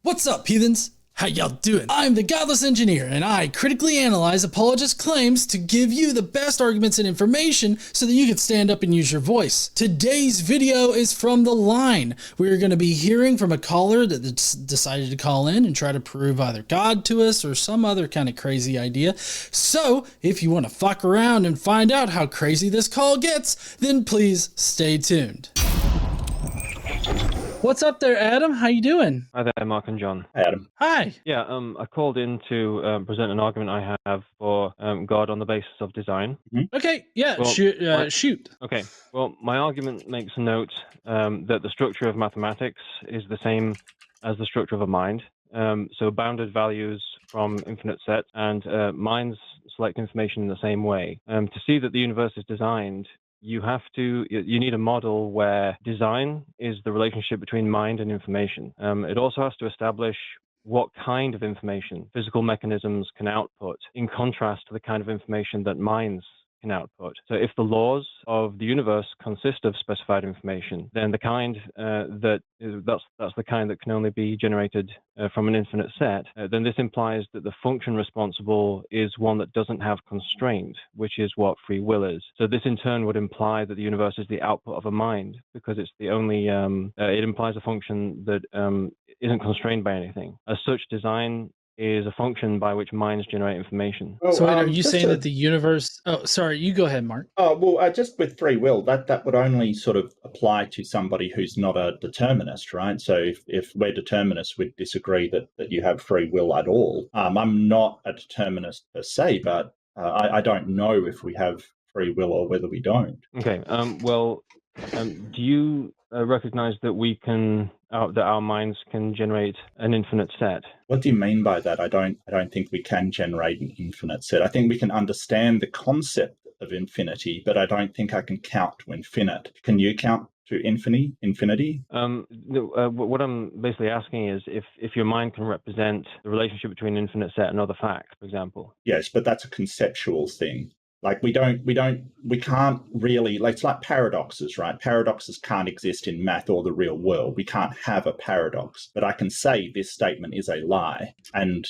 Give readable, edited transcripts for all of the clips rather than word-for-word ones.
What's up, heathens? How y'all doing? I'm the Godless engineer, and I critically analyze apologists' claims to give you the best arguments and information so that you can stand up and use your voice. Today's video is from the line. We're going to be hearing from a caller that's decided to call in and try to prove either God to us or some other kind of crazy idea. So, if you want to fuck around and find out how crazy this call gets, then please stay tuned. What's up there, Adam? How you doing? Hi there, Marc and John. Hi, Adam. Hi. Yeah, I called in to present an argument I have for God on the basis of design. Okay, yeah, Well, shoot. Okay, well, my argument makes a note that the structure of mathematics is the same as the structure of a mind. So bounded values from infinite sets, and minds select information in the same way. To see that the universe is designed, you need a model where design is the relationship between mind and information. It also has to establish what kind of information physical mechanisms can output, in contrast to the kind of information that minds can output. So if the laws of the universe consist of specified information, then the kind that's the kind that can only be generated from an infinite set, then this implies that the function responsible is one that doesn't have constraint, which is what free will is. So this in turn would imply that the universe is the output of a mind, because it's the only, it implies a function that isn't constrained by anything. As such, design is a function by which minds generate information. Oh, so are you saying that the universe... Oh, sorry, you go ahead, Mark. Oh, well, just with free will, that would only sort of apply to somebody who's not a determinist, right? So if we're determinists, we'd disagree that you have free will at all. I'm not a determinist per se, but I don't know if we have free will or whether we don't. Okay, do you recognize that that our minds can generate an infinite set? What do you mean by that? I don't think we can generate an infinite set. I think we can understand the concept of infinity, but I don't think I can count to infinite. Can you count to infinity? What I'm basically asking is if your mind can represent the relationship between an infinite set and other facts, for example. Yes, but that's a conceptual thing. Like we can't really, like, it's like paradoxes, right? Paradoxes can't exist in math or the real world. We can't have a paradox, but I can say this statement is a lie, and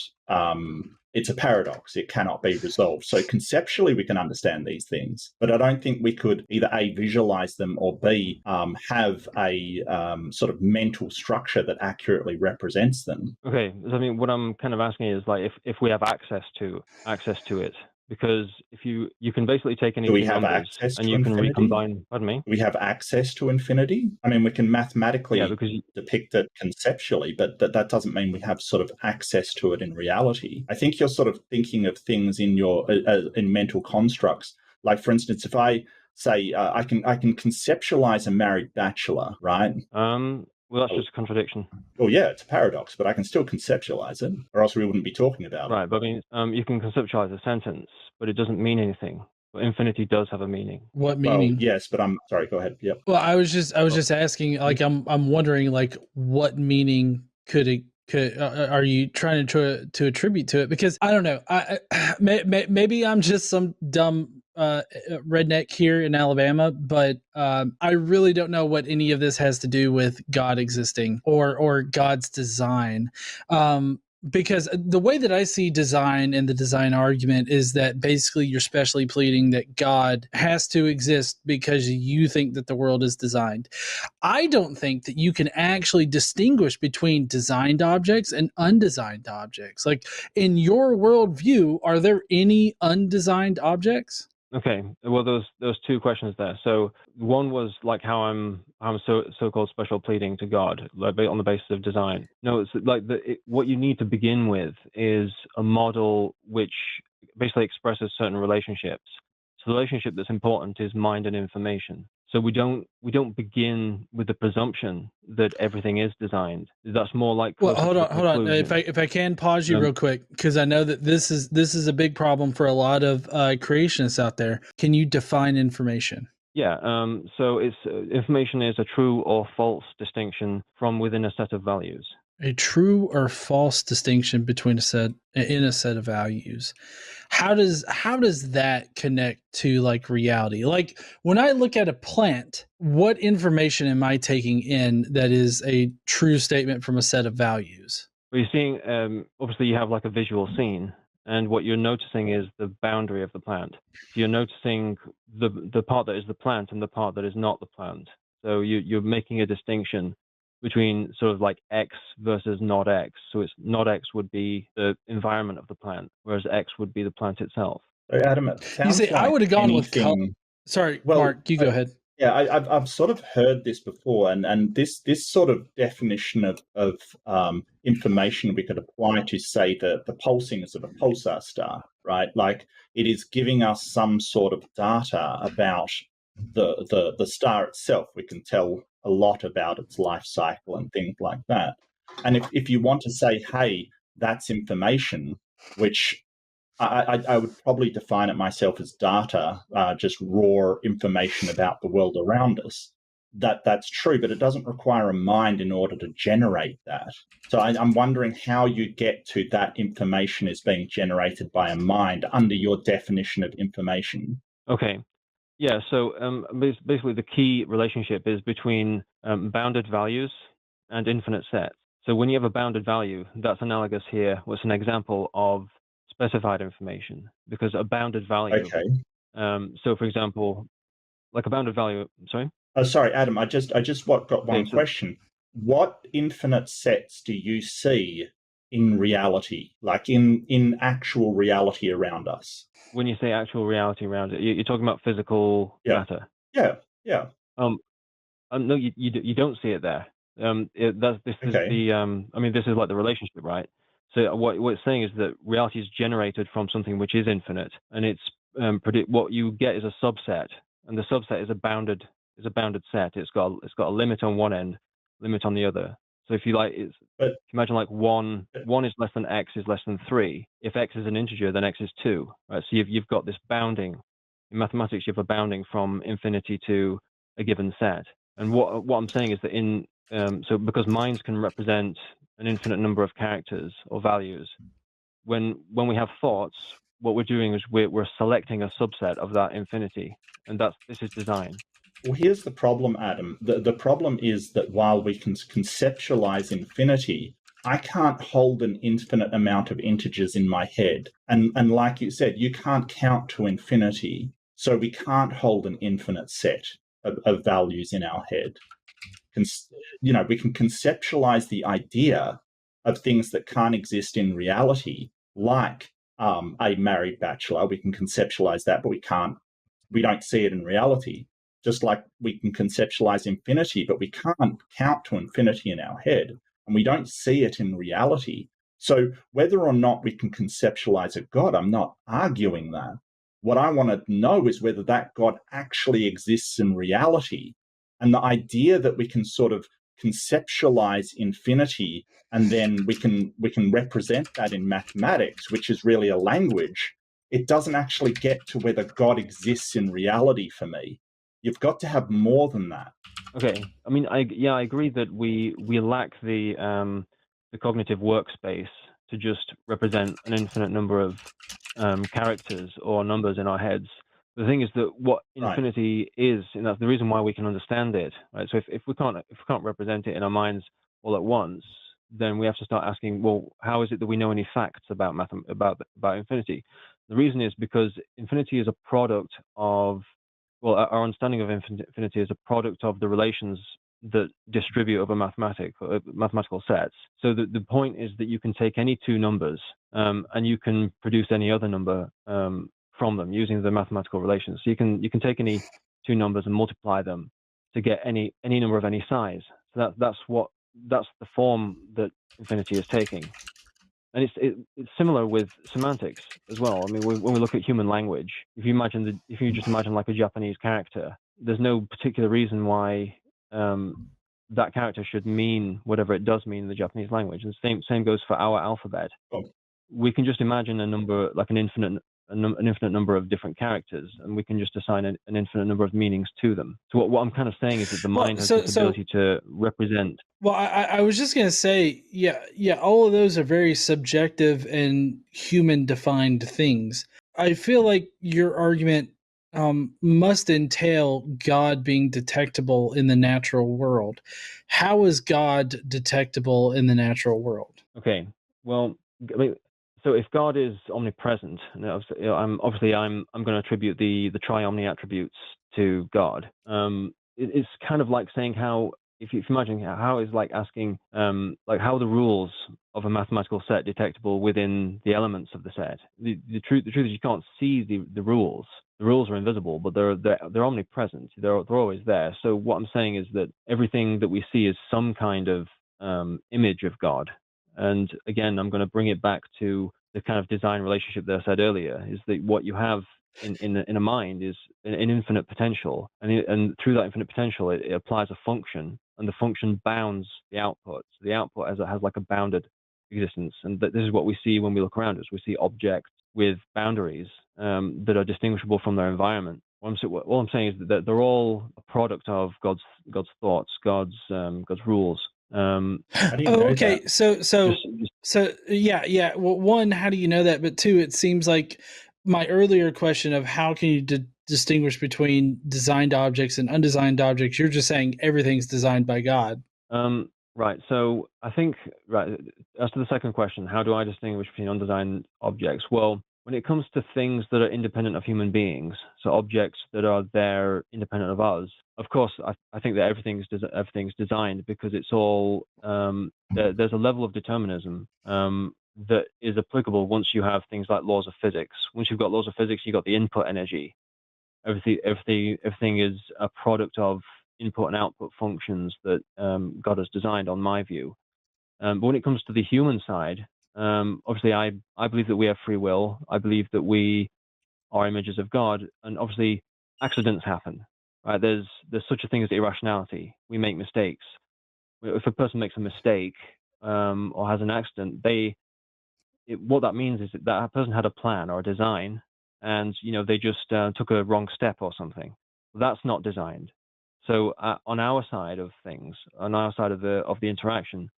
it's a paradox. It cannot be resolved. So conceptually we can understand these things, but I don't think we could either A, visualize them, or B, have a sort of mental structure that accurately represents them. Okay, I mean, what I'm kind of asking is, like, if we have access to it. Because if you can basically take any numbers and you can recombine. Pardon me? We have access to infinity. I mean, we can mathematically depict it conceptually, but that doesn't mean we have sort of access to it in reality. I think you're sort of thinking of things in your in mental constructs. Like, for instance, if I say I can conceptualize a married bachelor, right? Well, that's just a contradiction. Well, yeah, it's a paradox, but I can still conceptualize it, or else we wouldn't be talking about it. Right, but I mean, you can conceptualize a sentence, but it doesn't mean anything. But infinity does have a meaning. What meaning? Well, yes, but I'm sorry. Go ahead. Yep. Well, I was just asking. Like, I'm wondering, like, what meaning are you trying to attribute to it? Because I don't know. Maybe I'm just some dumb redneck here in Alabama, but I really don't know what any of this has to do with God existing or God's design. Because the way that I see design and the design argument is that basically you're specially pleading that God has to exist because you think that the world is designed. I don't think that you can actually distinguish between designed objects and undesigned objects. Like, in your worldview, are there any undesigned objects? Okay, well, there's two questions there. So one was like how I'm so-called special pleading to God, like, on the basis of design. No, it's like what you need to begin with is a model which basically expresses certain relationships. So the relationship that's important is mind and information. So we don't begin with the presumption that everything is designed. That's more like... Well, hold on. If I can pause you real quick, because I know that this is a big problem for a lot of creationists out there. Can you define information? Yeah. So information is a true or false distinction from within a set of values. A true or false distinction between a set of values. How does that connect to, like, reality? Like, when I look at a plant, what information am I taking in that is a true statement from a set of values? But you're seeing, obviously you have like a visual scene, and what you're noticing is the boundary of the plant. So you're noticing the part that is the plant and the part that is not the plant. So you're making a distinction between sort of like X versus not X. So it's not X would be the environment of the plant, whereas X would be the plant itself. So Adam, it You sounds see, I like would have gone with color. anything. Sorry, Well, Mark, you go ahead. Yeah, I've sort of heard this before, and this sort of definition of information we could apply to, say, the pulsings of a pulsar star, right? Like it is giving us some sort of data about the star itself. We can tell a lot about its life cycle and things like that. And if you want to say, hey, that's information, which I would probably define it myself as data, just raw information about the world around us. That's true, but it doesn't require a mind in order to generate that. So I'm wondering how you get to that information is being generated by a mind under your definition of information. Okay. Yeah, so basically the key relationship is between bounded values and infinite sets. So when you have a bounded value, that's analogous here, was an example of specified information, because a bounded value. Okay. So for example, like a bounded value, sorry? Oh, sorry, Adam, I just got one question. What infinite sets do you see in reality, like in actual reality around us? When you say actual reality around it, you're talking about physical matter. Yeah. No, you don't see it there. This is like the relationship, right? So what it's saying is that reality is generated from something which is infinite, and it's what you get is a subset, and the subset is a bounded set. It's got a limit on one end, limit on the other. So if you like, imagine like one is less than X is less than 3. If X is an integer, then X is 2. Right? So you've got this bounding. In mathematics, you have a bounding from infinity to a given set. And what I'm saying is that so because minds can represent an infinite number of characters or values, when we have thoughts, what we're doing is we're selecting a subset of that infinity, and this is design. Well, here's the problem, Adam. The problem is that while we can conceptualize infinity, I can't hold an infinite amount of integers in my head. And like you said, you can't count to infinity, so we can't hold an infinite set of values in our head. We can conceptualize the idea of things that can't exist in reality, like a married bachelor. We can conceptualize that, but we don't see it in reality. Just like we can conceptualize infinity, but we can't count to infinity in our head, and we don't see it in reality. So whether or not we can conceptualize a God, I'm not arguing that. What I want to know is whether that God actually exists in reality. And the idea that we can sort of conceptualize infinity and then we can represent that in mathematics, which is really a language, it doesn't actually get to whether God exists in reality for me. You've got to have more than that. Okay. I mean, I agree that we lack the cognitive workspace to just represent an infinite number of characters or numbers in our heads. The thing is that what infinity is, and that's the reason why we can understand it, right? So if we can't represent it in our minds all at once, then we have to start asking, well, how is it that we know any facts about infinity? The reason is because infinity is a product of, well, our understanding of infinity is a product of the relations that distribute over mathematical sets. So the point is that you can take any two numbers and you can produce any other number from them using the mathematical relations. So you can take any two numbers and multiply them to get any number of any size. So that's the form that infinity is taking. And it's similar with semantics as well. I mean, when we look at human language, if you just imagine like a Japanese character, there's no particular reason why that character should mean whatever it does mean in the Japanese language. And the same goes for our alphabet. We can just imagine a number, like an infinite number of different characters, and we can just assign an infinite number of meanings to them. So what I'm kind of saying is that the mind has this ability to represent. Well, I was just going to say, yeah, all of those are very subjective and human-defined things. I feel like your argument must entail God being detectable in the natural world. How is God detectable in the natural world? Okay. Well, I mean, so if God is omnipresent, and I'm going to attribute the triomni attributes to God. It's kind of like saying how, if you imagine how is like asking like how are the rules of a mathematical set detectable within the elements of the set. The truth is you can't see the rules. The rules are invisible, but they're omnipresent. They're always there. So what I'm saying is that everything that we see is some kind of image of God. And again, I'm going to bring it back to the kind of design relationship that I said earlier, is that what you have in a mind is an infinite potential, and through that infinite potential, it applies a function, and the function bounds the output. So the output has like a bounded existence, and this is what we see when we look around us. We see objects with boundaries that are distinguishable from their environment. What I'm saying is that they're all a product of God's thoughts, God's rules. How do you know Okay, that? so yeah. Well, one, how do you know that? But two, it seems like my earlier question of how can you distinguish between designed objects and undesigned objects? You're just saying everything's designed by God. Right. So I think, right, as to the second question, how do I distinguish between undesigned objects? Well, when it comes to things that are independent of human beings, so objects that are there independent of us, of course, I think that everything's designed, because it's all there's a level of determinism that is applicable once you have things like laws of physics. Once you've got laws of physics, you've got the input energy. Everything is a product of input and output functions that God has designed, on my view. But when it comes to the human side, obviously I believe that we have free will. I believe that we are images of God, and obviously accidents happen. Right? There's such a thing as irrationality. We make mistakes. If a person makes a mistake or has an accident, what that means is that person had a plan or a design, and they just took a wrong step or something. That's not designed. So on our side of things, on our side of the interaction,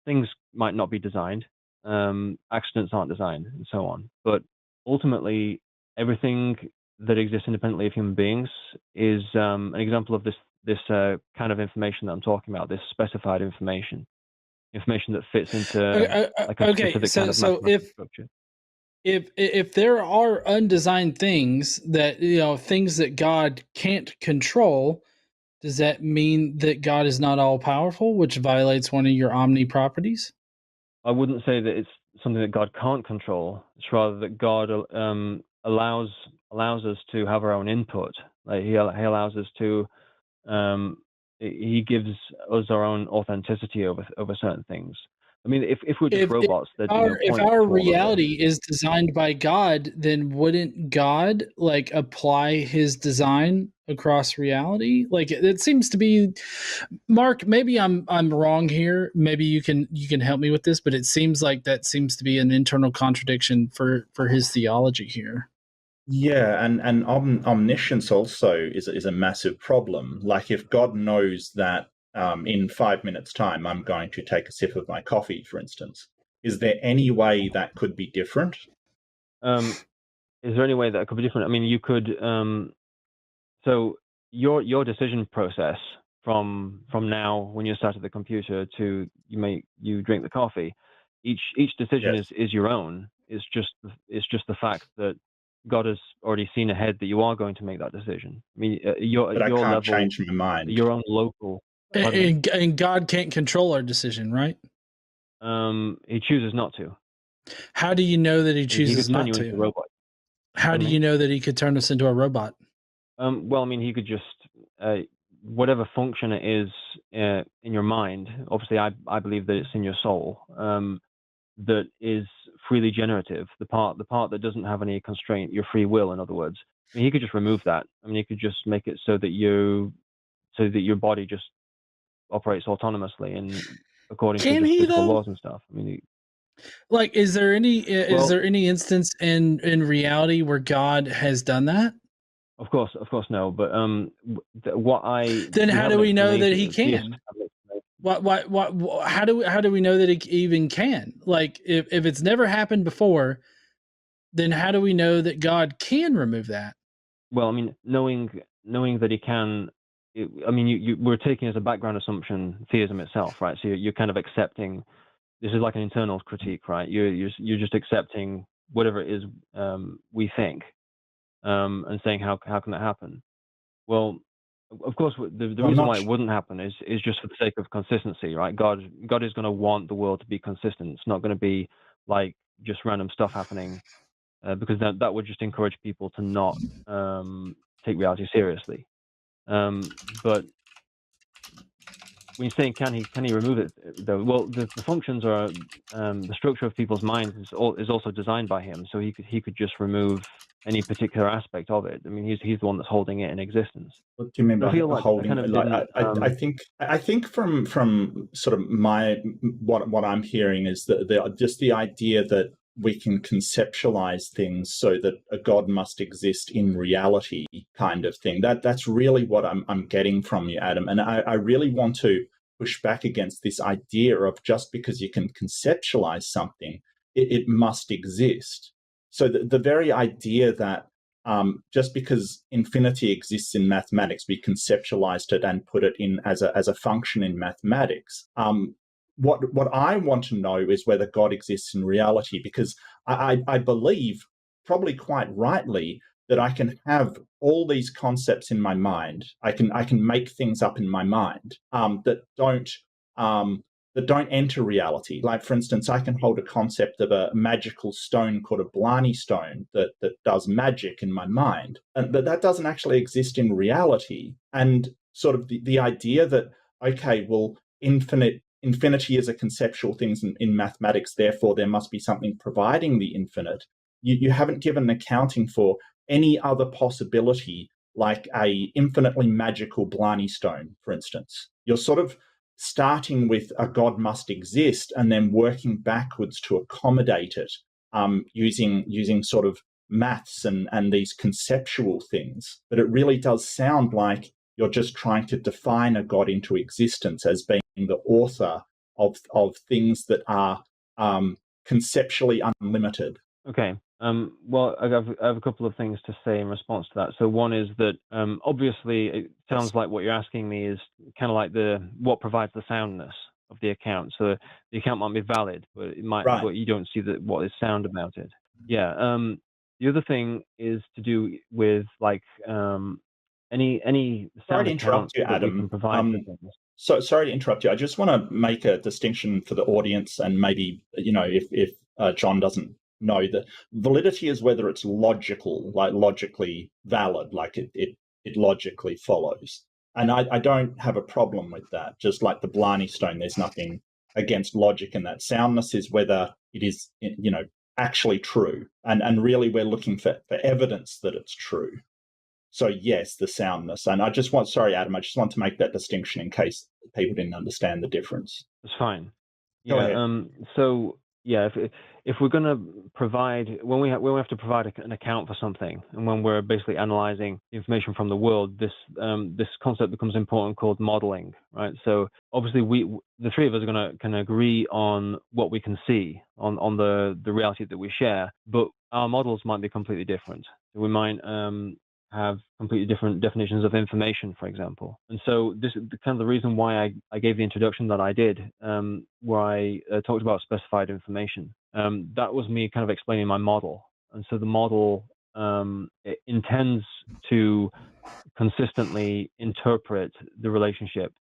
things might not be designed. Accidents aren't designed, and so on. But ultimately, everything that exists independently of human beings is an example of this kind of information that I'm talking about. This specified information that fits into like a specific kind of mathematical structure. If there are undesigned things that things that God can't control, does that mean that God is not all powerful, which violates one of your omni properties? I wouldn't say that it's something that God can't control. It's rather that God allows us to have our own input. Like he allows us to he gives us our own authenticity over certain things. I mean, if we're just robots, that if our reality is designed by God, then wouldn't God like apply His design across reality? Like it seems to be, Mark. Maybe I'm wrong here. Maybe you can help me with this, but it seems like that seems to be an internal contradiction for his theology here. Yeah, and omniscience also is a massive problem. Like if God knows that in 5 minutes' time I'm going to take a sip of my coffee, for instance, is there any way that could be different? Is there any way that could be different? I mean, you could. So your decision process from now, when you start at the computer to you drink the coffee, each decision is your own. It's just the fact that God has already seen ahead that you are going to make that decision. I mean, But your I can't level, change my mind. your own local. And God can't control our decision, right? He chooses not to. How do you know that he chooses not to? Into a robot. How do you know that he could turn us into a robot? Well, I mean, he could just whatever function it is in your mind. Obviously, I believe that it's in your soul. That is freely generative. The part that doesn't have any constraint, your free will, in other words. I mean, he could just remove that. I mean, he could just make it so that your body just operates autonomously and according to just physical laws and stuff. I mean, like, is there any instance in reality where God has done that? Of course, no. But then how do we know that he can? What? How do we know that he even can? Like, if it's never happened before, then how do we know that God can remove that? Well, I mean, knowing that he can. I mean, we're taking as a background assumption theism itself, right? So you're kind of accepting this is like an internal critique, right? You're just accepting whatever it is we think, and saying how can that happen? Well, of course, the reason why it wouldn't happen is just for the sake of consistency, right? God is going to want the world to be consistent. It's not going to be like just random stuff happening, because that would just encourage people to not take reality seriously. But when you're saying can he remove it though? Well, the functions are the structure of people's minds is also designed by him, so he could just remove any particular aspect of it. I mean, he's the one that's holding it in existence. What do you mean by holding? I think from sort of what I'm hearing is that just the idea that we can conceptualize things so that a God must exist in reality, kind of thing. That's really what I'm getting from you, Adam. And I really want to push back against this idea of just because you can conceptualize something, it must exist. So the very idea that just because infinity exists in mathematics, we conceptualized it and put it in as a function in mathematics. What I want to know is whether God exists in reality, because I believe, probably quite rightly, that I can have all these concepts in my mind. I can make things up in my mind that don't enter reality. Like, for instance, I can hold a concept of a magical stone called a Blarney stone that does magic in my mind, but that doesn't actually exist in reality. And sort of the idea that, okay, well, infinity is a conceptual thing in mathematics, therefore there must be something providing the infinite. You haven't given an accounting for any other possibility, like a infinitely magical Blarney stone, for instance. You're sort of starting with a God must exist and then working backwards to accommodate it, using sort of maths and these conceptual things. But it really does sound like you're just trying to define a God into existence as being the author of things that are conceptually unlimited. Okay. Well, I have a couple of things to say in response to that. So one is that obviously it sounds like what you're asking me is kind of like what provides the soundness of the account. So the account might be valid, but it might, Right. but you don't see what is sound about it. Yeah. The other thing is to do with like any sound account that we can provide for things. So sorry to interrupt you. I just want to make a distinction for the audience, and maybe, if John doesn't know, the validity is whether it's logical, like logically valid, like it logically follows. And I don't have a problem with that. Just like the Blarney stone, there's nothing against logic in that. Soundness is whether it is, actually true. And really we're looking for evidence that it's true. So yes, the soundness. And sorry, Adam, I just want to make that distinction in case people didn't understand the difference. It's fine. Go ahead. So yeah, if we're going to provide, when we have to provide an account for something, and when we're basically analyzing information from the world, this concept becomes important called modeling, right? So obviously the three of us can agree on what we can see on the reality that we share, but our models might be completely different. So we might have completely different definitions of information, for example. And so this is kind of the reason why I gave the introduction that I did, where I talked about specified information. That was me kind of explaining my model. And so the model it intends to consistently interpret the relationship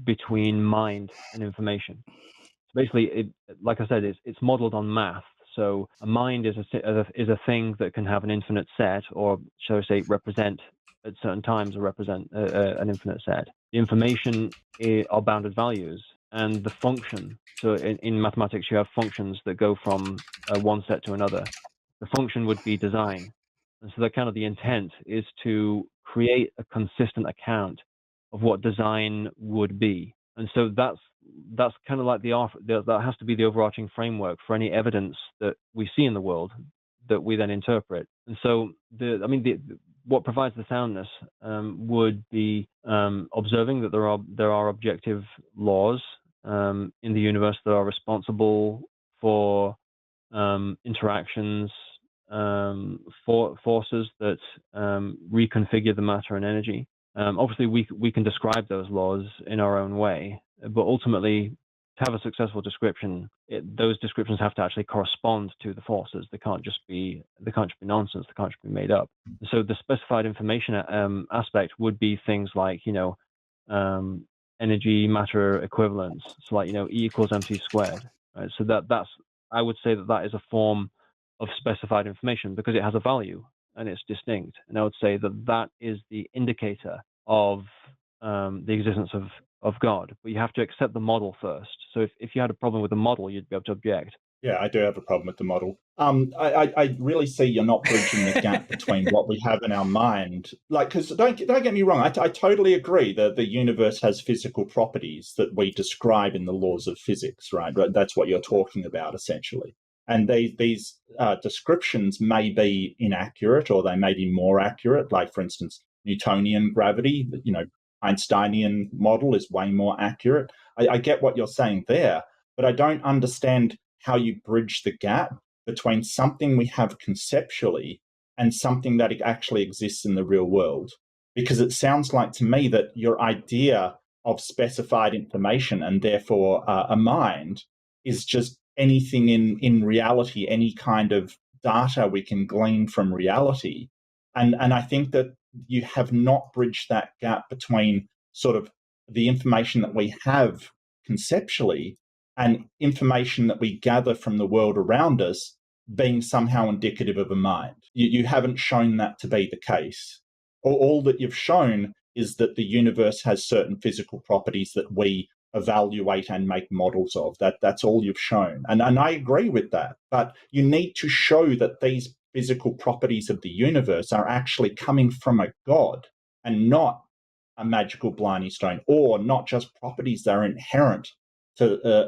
between mind and information. So basically, like I said, it's modeled on math. So a mind is a thing that can have an infinite set, or shall I say, represent at certain times or represent an infinite set. The information are bounded values, and the function. So in mathematics, you have functions that go from one set to another. The function would be design, and so that kind of the intent is to create a consistent account of what design would be. And so that's kind of like that has to be the overarching framework for any evidence that we see in the world that we then interpret. And so what provides the soundness would be observing that there are objective laws in the universe that are responsible for interactions, forces that reconfigure the matter and energy. Obviously, we can describe those laws in our own way, but ultimately, have a successful description, those descriptions have to actually correspond to the forces. They can't just be nonsense. They can't just be made up. So the specified information aspect would be things like, energy matter equivalence. So like, E equals mc squared. Right? So that's, I would say that is a form of specified information because it has a value and it's distinct. And I would say that is the indicator of the existence of God. But you have to accept the model first. So if you had a problem with the model, you'd be able to object. Yeah, I do have a problem with the model. I really see you're not bridging the gap between what we have in our mind. Like, because don't get me wrong, I totally agree that the universe has physical properties that we describe in the laws of physics, right? That's what you're talking about, essentially. And these descriptions may be inaccurate or they may be more accurate. Like, for instance, Newtonian gravity, Einsteinian model is way more accurate. I get what you're saying there, but I don't understand how you bridge the gap between something we have conceptually and something that actually exists in the real world. Because it sounds like to me that your idea of specified information and therefore a mind is just anything in reality, any kind of data we can glean from reality. And I think that you have not bridged that gap between sort of the information that we have conceptually and information that we gather from the world around us being somehow indicative of a mind. You haven't shown that to be the case. All that you've shown is that the universe has certain physical properties that we evaluate and make models of. That's all you've shown. And I agree with that. But you need to show that these physical properties of the universe are actually coming from a God and not a magical blarney stone, or not just properties that are inherent to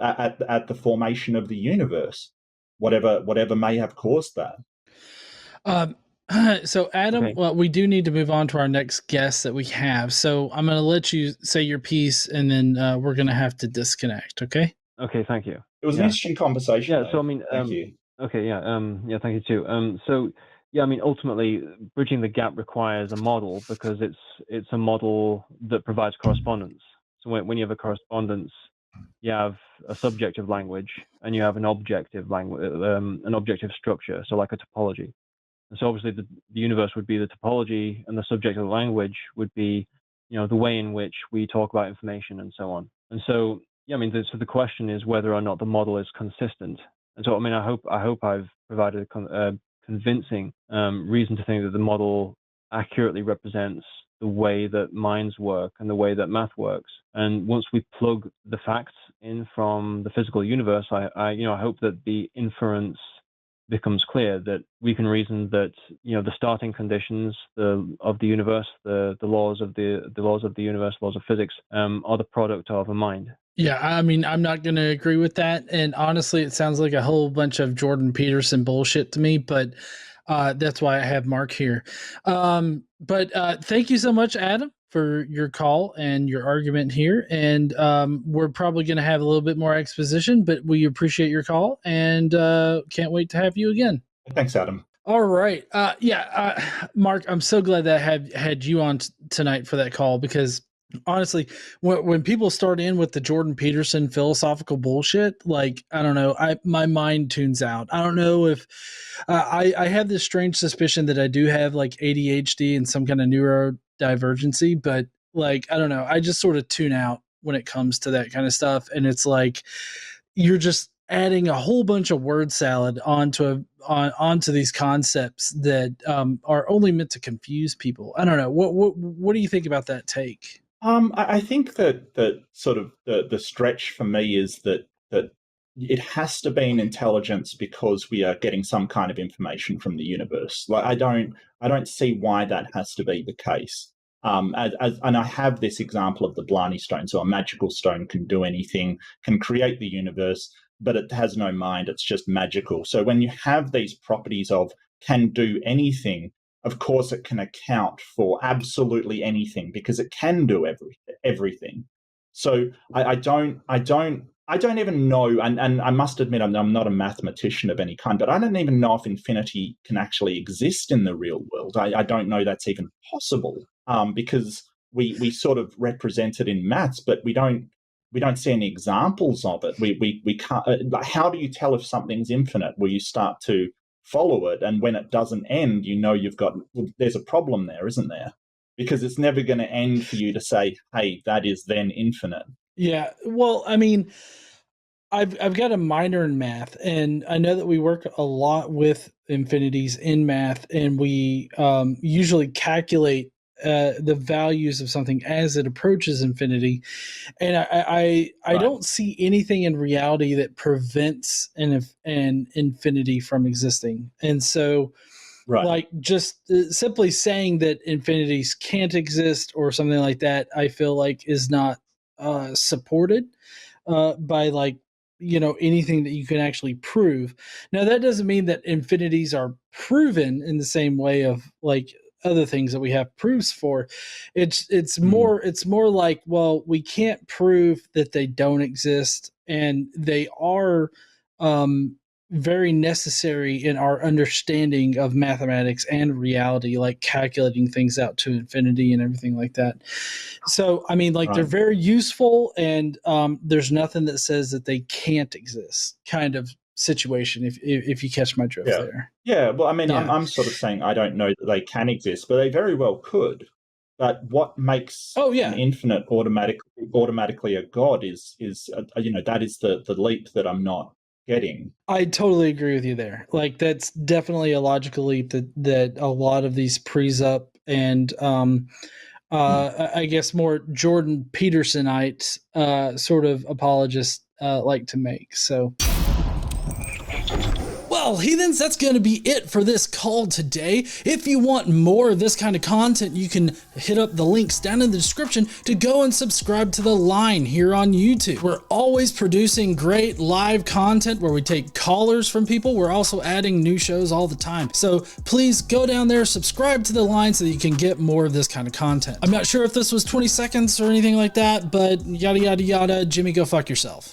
at the formation of the universe, whatever may have caused that. So Adam, Okay. well, we do need to move on to our next guest that we have. So I'm going to let you say your piece, and then we're going to have to disconnect. Okay. Okay. Thank you. It was an interesting conversation. Yeah. Though. So I mean, thank you. Okay. Yeah. Yeah. Thank you too. So yeah, I mean, ultimately, bridging the gap requires a model because it's a model that provides correspondence. So when you have a correspondence, you have a subjective language and you have an objective language, an objective structure. So like a topology. And so obviously the universe would be the topology, and the subjective language would be, the way in which we talk about information and so on. And so, yeah, I mean, so the question is whether or not the model is consistent. And so, I mean, I hope I've provided a convincing reason to think that the model accurately represents the way that minds work and the way that math works. And once we plug the facts in from the physical universe, I hope that the inference becomes clear, that we can reason that the starting conditions of the universe, the laws of the universe, laws of physics, are the product of a mind. Yeah, I mean, I'm not going to agree with that. And honestly, it sounds like a whole bunch of Jordan Peterson bullshit to me, but that's why I have Marc here. But thank you so much, Adam, for your call and your argument here. And we're probably going to have a little bit more exposition, but we appreciate your call and can't wait to have you again. Thanks, Adam. All right. Marc, I'm so glad that I had you on tonight for that call, because honestly, when people start in with the Jordan Peterson philosophical bullshit, like, I don't know, my mind tunes out. I don't know if I have this strange suspicion that I do have like ADHD and some kind of neurodivergency, but like, I don't know, I just sort of tune out when it comes to that kind of stuff. And it's like, you're just adding a whole bunch of word salad onto these concepts that are only meant to confuse people. I don't know. What do you think about that take? I think that sort of the stretch for me is that it has to be an intelligence because we are getting some kind of information from the universe. Like, I don't see why that has to be the case. And I have this example of the Blarney stone. So a magical stone can do anything, can create the universe, but it has no mind. It's just magical. So when you have these properties of can do anything, of course it can account for absolutely anything because it can do everything. So I don't even know, and I must admit I'm not a mathematician of any kind, but I don't even know if infinity can actually exist in the real world. I don't know that's even possible, because we sort of represent it in maths, but we don't see any examples of it. We can't. Like, how do you tell if something's infinite? Well, you start to follow it, and when it doesn't end, there's a problem there, isn't there? Because it's never going to end for you to say, hey, that is then infinite. Yeah. Well, I mean, I've got a minor in math, and I know that we work a lot with infinities in math, and we usually calculate the values of something as it approaches infinity. And I don't see anything in reality that prevents an infinity from existing. And so, like, just simply saying that infinities can't exist or something like that, I feel like is not supported by, like, anything that you can actually prove. Now, that doesn't mean that infinities are proven in the same way of, like, other things that we have proofs for. It's more like, well, we can't prove that they don't exist, and they are very necessary in our understanding of mathematics and reality, like calculating things out to infinity and everything like that. So, I mean, like, they're very useful, and there's nothing that says that they can't exist, kind of situation, if you catch my drift there. Yeah, well, I mean, I'm sort of saying I don't know that they can exist, but they very well could. But what makes an infinite automatically a god is that is the leap that I'm not getting. I totally agree with you there. Like, that's definitely a logical leap that a lot of these presup and I guess more Jordan Petersonite sort of apologists like to make. So, well, heathens, that's going to be it for this call today. If you want more of this kind of content, you can hit up the links down in the description to go and subscribe to The Line here on YouTube. We're always producing great live content where we take callers from people. We're also adding new shows all the time. So please go down there, subscribe to The Line so that you can get more of this kind of content. I'm not sure if this was 20 seconds or anything like that, but yada, yada, yada. Jimmy, go fuck yourself.